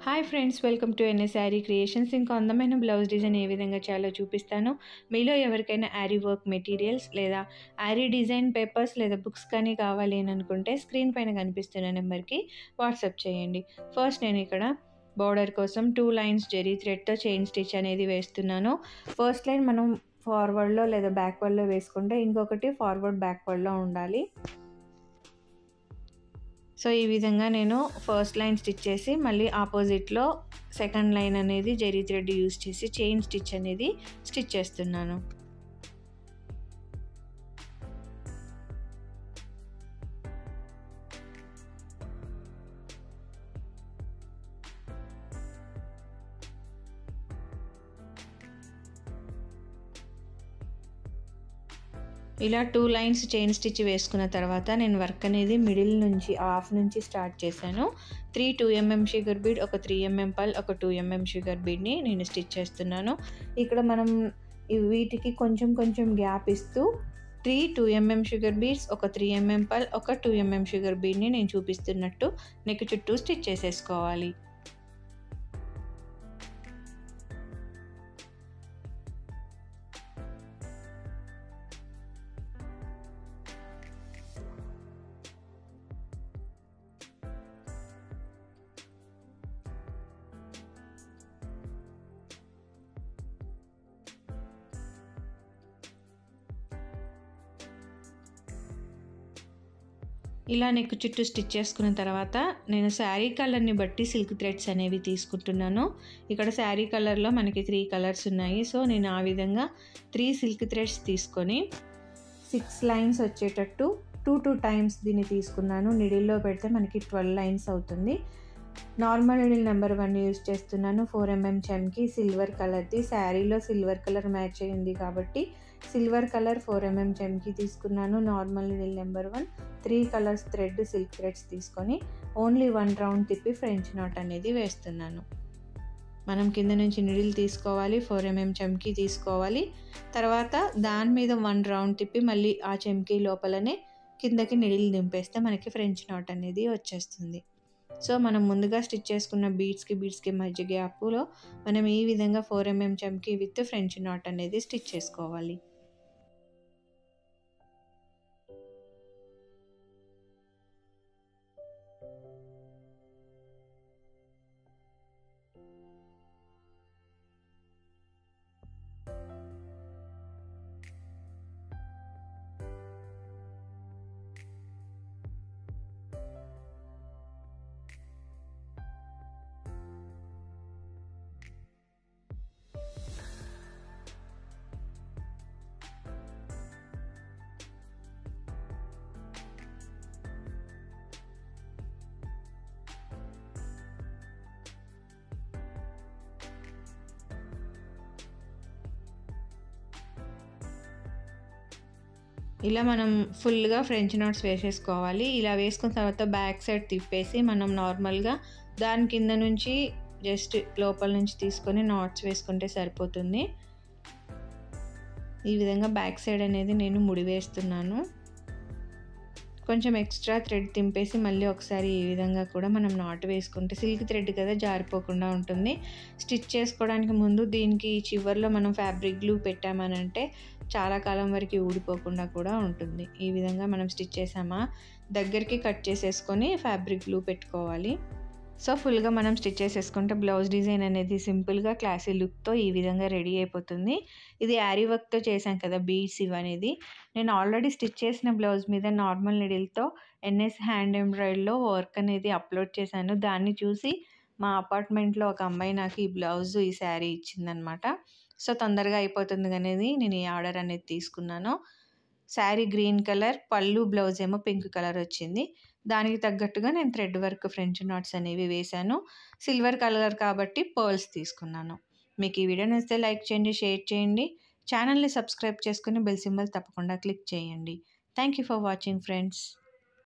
Hi friends, welcome to NS Saree creations. ఇంకా అందమైన blouse design ఏ విధంగా చేయాలో చూపిస్తాను. మీలో ఎవరికైనా యారీ వర్క్ మెటీరియల్స్ లేదా యారీ డిజైన్ పేపర్స్ లేదా బుక్స్ కానీ కావాలి అని అనుకుంటే స్క్రీన్ పైన కనిపిస్తున్న నెంబర్కి వాట్సాప్ చేయండి. ఫస్ట్ నేను ఇక్కడ బార్డర్ కోసం 2 లైన్స్ జెరీ థ్రెడ్తో చైన్ స్టిచ్ అనేది వేస్తున్నాను. ఫస్ట్ లైన్ మనం ఫార్వర్డ్లో లేదా బ్యాక్వర్డ్లో వేసుకుంటే ఇంకొకటి ఫార్వర్డ్ బ్యాక్వర్డ్లో ఉండాలి. సో ఈ విధంగా నేను ఫస్ట్ లైన్ స్టిచ్ చేసి మళ్ళీ ఆపోజిట్లో సెకండ్ లైన్ అనేది జెరీ థ్రెడ్ యూజ్ చేసి చైన్ స్టిచ్ అనేది స్టిచ్ చేస్తున్నాను. ఇలా 2 లైన్స్ చైన్ స్టిచ్ వేసుకున్న తర్వాత నేను వర్క్ అనేది మిడిల్ నుంచి హాఫ్ నుంచి స్టార్ట్ చేశాను. 2 mm షుగర్ బీడ్, ఒక 3 mm పల్, ఒక 2 mm షుగర్ బీడ్ని నేను స్టిచ్ చేస్తున్నాను. ఇక్కడ మనం వీటికి కొంచెం గ్యాప్ ఇస్తూ 2 mm షుగర్ బీడ్స్, ఒక 3 mm పల్, ఒక 2 mm షుగర్ బీడ్ని నేను చూపిస్తున్నట్టు నెక్ చుట్టూ స్టిచ్ చేసేసుకోవాలి. ఇలా నెక్ చుట్టూ స్టిచ్ చేసుకున్న తర్వాత నేను శారీ కలర్ని బట్టి సిల్క్ థ్రెడ్స్ అనేవి తీసుకుంటున్నాను. ఇక్కడ శారీ కలర్లో మనకి 3 కలర్స్ ఉన్నాయి. సో నేను ఆ విధంగా 3 సిల్క్ థ్రెడ్స్ తీసుకొని 6 లైన్స్ వచ్చేటట్టు 2 టైమ్స్ దీన్ని తీసుకున్నాను. నిడిల్లో పెడితే మనకి 12 లైన్స్ అవుతుంది. నార్మల్ నిడిల్ నెంబర్ 1 యూజ్ చేస్తున్నాను. 4 mm చమ్కి సిల్వర్ కలర్ది. శారీలో సిల్వర్ కలర్ మ్యాచ్ అయ్యింది కాబట్టి సిల్వర్ కలర్ 4 mm చమ్కి తీసుకున్నాను. Normal needle number 1 3 colours thread silk threads తీసుకొని ఓన్లీ 1 రౌండ్ తిప్పి ఫ్రెంచ్ నాట్ అనేది వేస్తున్నాను. మనం కింద నుంచి నిడిల్ తీసుకోవాలి, 4 mm చమ్కి తీసుకోవాలి. తర్వాత దాని మీద 1 రౌండ్ తిప్పి మళ్ళీ ఆ చమ్కి లోపలనే కిందకి నిడిల్ దింపేస్తే మనకి ఫ్రెంచ్ నాట్ అనేది వచ్చేస్తుంది. సో మనం ముందుగా స్టిచ్ చేసుకున్న బీడ్స్కి మధ్య గ్యాప్లో మనం ఈ విధంగా 4 mm చమ్కి విత్ ఫ్రెంచ్ నాట్ అనేది స్టిచ్ చేసుకోవాలి. ఇలా మనం ఫుల్గా ఫ్రెంచ్ నాట్స్ వేసేసుకోవాలి. ఇలా వేసుకున్న తర్వాత బ్యాక్ సైడ్ తిప్పేసి మనం నార్మల్గా దాని కింద నుంచి జస్ట్ లోపల నుంచి తీసుకొని నాట్స్ వేసుకుంటే సరిపోతుంది. ఈ విధంగా బ్యాక్ సైడ్ అనేది నేను ముడి వేస్తున్నాను. కొంచెం ఎక్స్ట్రా థ్రెడ్ తింపేసి మళ్ళీ ఒకసారి ఈ విధంగా కూడా మనం నాట్ వేసుకుంటే సిల్క్ థ్రెడ్ కదా జారిపోకుండా ఉంటుంది. స్టిచ్ చేసుకోవడానికి ముందు దీనికి చివర్లో మనం ఫ్యాబ్రిక్ గ్లూ పెట్టామనంటే చాలా కాలం వరకు ఊడిపోకుండా కూడా ఉంటుంది. ఈ విధంగా మనం స్టిచ్ చేసామా దగ్గరికి కట్ చేసేసుకొని ఫ్యాబ్రిక్ గ్లూ పెట్టుకోవాలి. సో ఫుల్గా మనం స్టిచ్ చేసేసుకుంటే బ్లౌజ్ డిజైన్ అనేది సింపుల్గా క్లాసీ లుక్తో ఈ విధంగా రెడీ అయిపోతుంది. ఇది యారీ వర్క్తో చేశాం కదా బీడ్స్ ఇవనేది. నేను ఆల్రెడీ స్టిచ్ చేసిన బ్లౌజ్ మీద నార్మల్ నిడిల్తో ఎన్ఎస్ హ్యాండ్ ఎంబ్రాయిడరీలో వర్క్ అనేది అప్లోడ్ చేశాను. దాన్ని చూసి మా అపార్ట్మెంట్లో ఒక అమ్మాయి నాకు ఈ బ్లౌజ్ ఈ శారీ ఇచ్చిందనమాట. సో తొందరగా అయిపోతుంది అనేది నేను ఈ ఆర్డర్ అనేది తీసుకున్నాను. శారీ గ్రీన్ కలర్, పళ్ళు బ్లౌజ్ ఏమో పింక్ కలర్ వచ్చింది. దానికి తగ్గట్టుగా నేను థ్రెడ్ వర్క్ ఫ్రెంచ్ నాట్స్ అనేవి వేశాను. సిల్వర్ కలర్ కాబట్టి పర్ల్స్ తీసుకున్నాను. మీకు ఈ వీడియో నచ్చితే లైక్ చేయండి, షేర్ చేయండి. ఛానల్ని సబ్స్క్రైబ్ చేసుకుని బెల్ సింబల్ తప్పకుండా క్లిక్ చేయండి. Thank you for watching friends.